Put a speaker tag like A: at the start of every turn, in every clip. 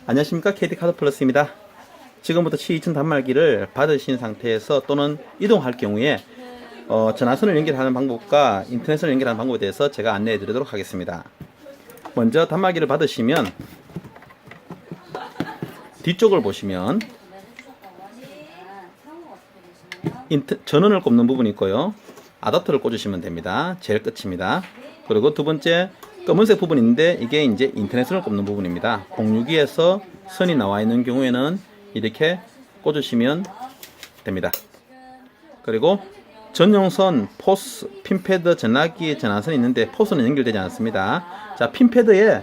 A: 안녕하십니까, KD카드플러스입니다. 지금부터 C2000 단말기를 받으신 상태에서 또는 이동할 경우에 전화선을 연결하는 방법과 인터넷을 연결하는 방법에 대해서 제가 안내해 드리도록 하겠습니다. 먼저 단말기를 받으시면 뒤쪽을 보시면 전원을 꼽는 부분이 있고요, 아답터를 꽂으시면 됩니다. 제일 끝입니다. 그리고 두 번째 검은색 부분인데 이게 이제 인터넷을 꼽는 부분입니다. 062에서 선이 나와 있는 경우에는 이렇게 꽂으시면 됩니다. 그리고 전용선, 포스, 핀패드, 전화기, 전화선이 있는데 포스는 연결되지 않습니다. 자, 핀패드에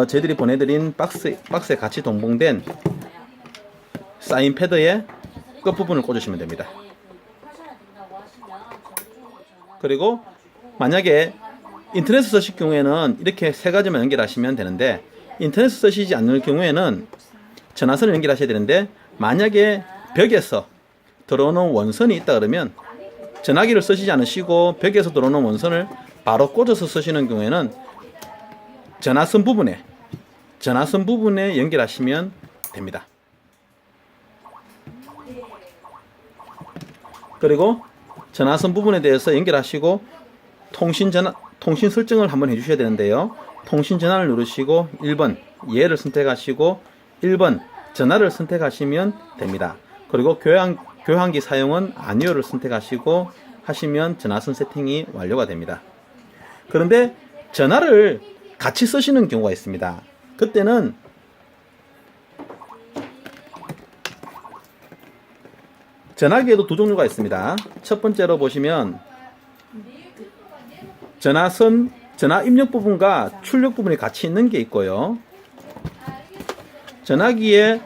A: 저희들이 보내드린 박스에 같이 동봉된 사인 패드의 끝부분을 꽂으시면 됩니다. 그리고 만약에 인터넷 쓰실 경우에는 이렇게 세 가지만 연결하시면 되는데, 인터넷 쓰시지 않는 경우에는 전화선을 연결하셔야 되는데, 만약에 벽에서 들어오는 원선이 있다 그러면 전화기를 쓰시지 않으시고 벽에서 들어오는 원선을 바로 꽂아서 쓰시는 경우에는 전화선 부분에 연결하시면 됩니다. 그리고 전화선 부분에 대해서 연결하시고 통신 설정을 한번 해주셔야 되는데요. 통신 전화를 누르시고 1번 예를 선택하시고 1번 전화를 선택하시면 됩니다. 그리고 교환기 사용은 아니오를 선택하시고 하시면 전화선 세팅이 완료가 됩니다. 그런데 전화를 같이 쓰시는 경우가 있습니다. 그때는 전화기에도 두 종류가 있습니다. 첫 번째로 보시면 전화 입력 부분과 출력 부분이 같이 있는 게 있고요, 전화기에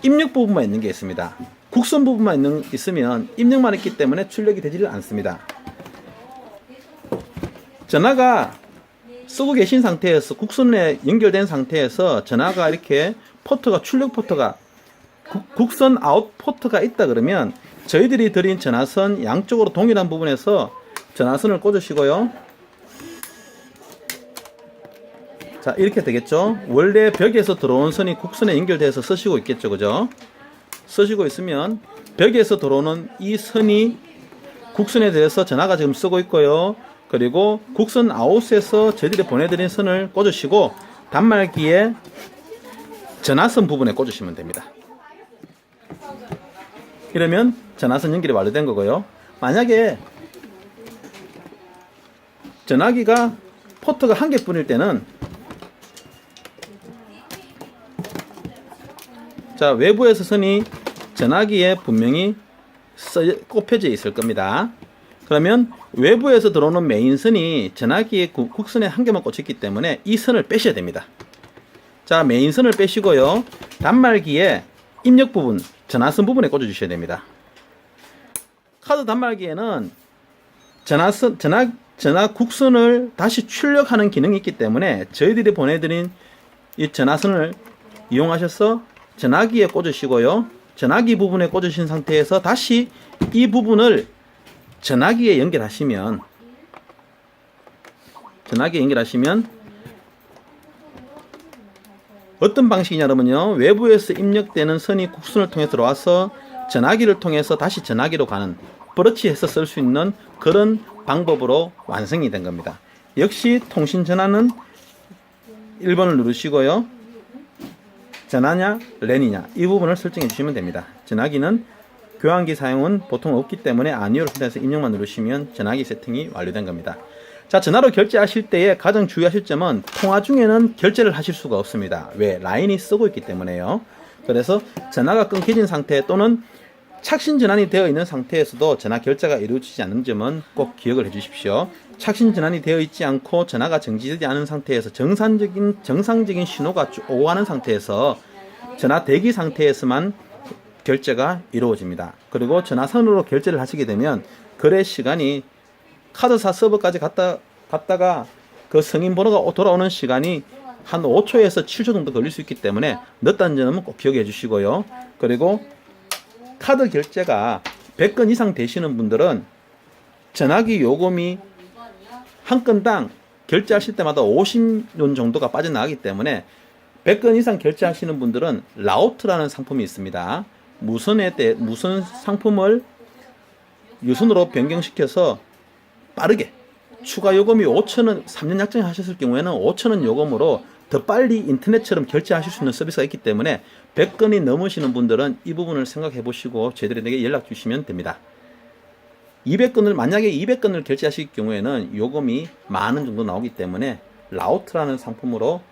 A: 입력 부분만 있는 게 있습니다. 국선 부분만 있으면 입력만 있기 때문에 출력이 되지를 않습니다. 전화가 쓰고 계신 상태에서 국선에 연결된 상태에서 전화가 이렇게 출력 포트가 국선 아웃 포트가 있다 그러면 저희들이 드린 전화선 양쪽으로 동일한 부분에서 전화선을 꽂으시고요. 자, 이렇게 되겠죠. 원래 벽에서 들어온 선이 국선에 연결돼서 쓰시고 있겠죠, 그죠? 쓰시고 있으면 벽에서 들어오는 이 선이 국선에 대해서 전화가 지금 쓰고 있고요. 그리고 국선 아웃에서 저희들이 보내드린 선을 꽂으시고 단말기에 전화선 부분에 꽂으시면 됩니다. 이러면 전화선 연결이 완료된 거고요. 만약에 전화기가 포트가 한 개뿐일 때는 자, 외부에서 선이 전화기에 분명히 꼽혀져 있을 겁니다. 그러면 외부에서 들어오는 메인선이 전화기에 국선에 한 개만 꽂혔기 때문에 이 선을 빼셔야 됩니다. 자, 메인선을 빼시고요, 단말기에 입력 부분, 전화선 부분에 꽂아 주셔야 됩니다. 카드 단말기에는 전화 국선을 다시 출력하는 기능이 있기 때문에 저희들이 보내드린 이 전화선을 이용하셔서 전화기에 꽂으시고요, 전화기 부분에 꽂으신 상태에서 다시 이 부분을 전화기에 연결하시면 어떤 방식이냐면요, 외부에서 입력되는 선이 국선을 통해 들어와서 전화기를 통해서 다시 전화기로 가는, 브러치해서 쓸 수 있는 그런 방법으로 완성이 된 겁니다. 역시 통신 전화는 1번을 누르시고요, 전화냐 랜이냐 이 부분을 설정해 주시면 됩니다. 전화기는 교환기 사용은 보통 없기 때문에 아니오를 선택해서 입력만 누르시면 전화기 세팅이 완료된 겁니다. 자, 전화로 결제하실 때에 가장 주의하실 점은 통화 중에는 결제를 하실 수가 없습니다. 왜? 라인이 쓰고 있기 때문에요. 그래서 전화가 끊겨진 상태 또는 착신 전환이 되어 있는 상태에서도 전화 결제가 이루어지지 않는 점은 꼭 기억을 해 주십시오. 착신 전환이 되어 있지 않고 전화가 정지되지 않은 상태에서 정상적인 신호가 오고 가는 상태에서 전화 대기 상태에서만 결제가 이루어집니다. 그리고 전화선으로 결제를 하시게 되면 거래 시간이 카드사 서버까지 갔다가 그 승인 번호가 돌아오는 시간이 한 5초에서 7초 정도 걸릴 수 있기 때문에 늦다는 점은 꼭 기억해 주시고요. 그리고 카드 결제가 100건 이상 되시는 분들은 전화기 요금이 한 건당 결제하실 때마다 50원 정도가 빠져나가기 때문에 100건 이상 결제하시는 분들은 라우트라는 상품이 있습니다. 무선 상품을 유선으로 변경시켜서 빠르게 추가 요금이 5,000원, 3년 약정 하셨을 경우에는 5,000원 요금으로 더 빨리 인터넷처럼 결제하실 수 있는 서비스가 있기 때문에 100건이 넘으시는 분들은 이 부분을 생각해 보시고 저희들에게 연락 주시면 됩니다. 만약에 200건을 결제하실 경우에는 요금이 10,000원 정도 나오기 때문에 라우트라는 상품으로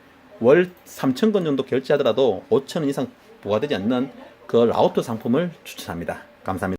A: 월 3,000건 정도 결제하더라도 5,000원 이상 부과되지 않는 그 라우트 상품을 추천합니다. 감사합니다.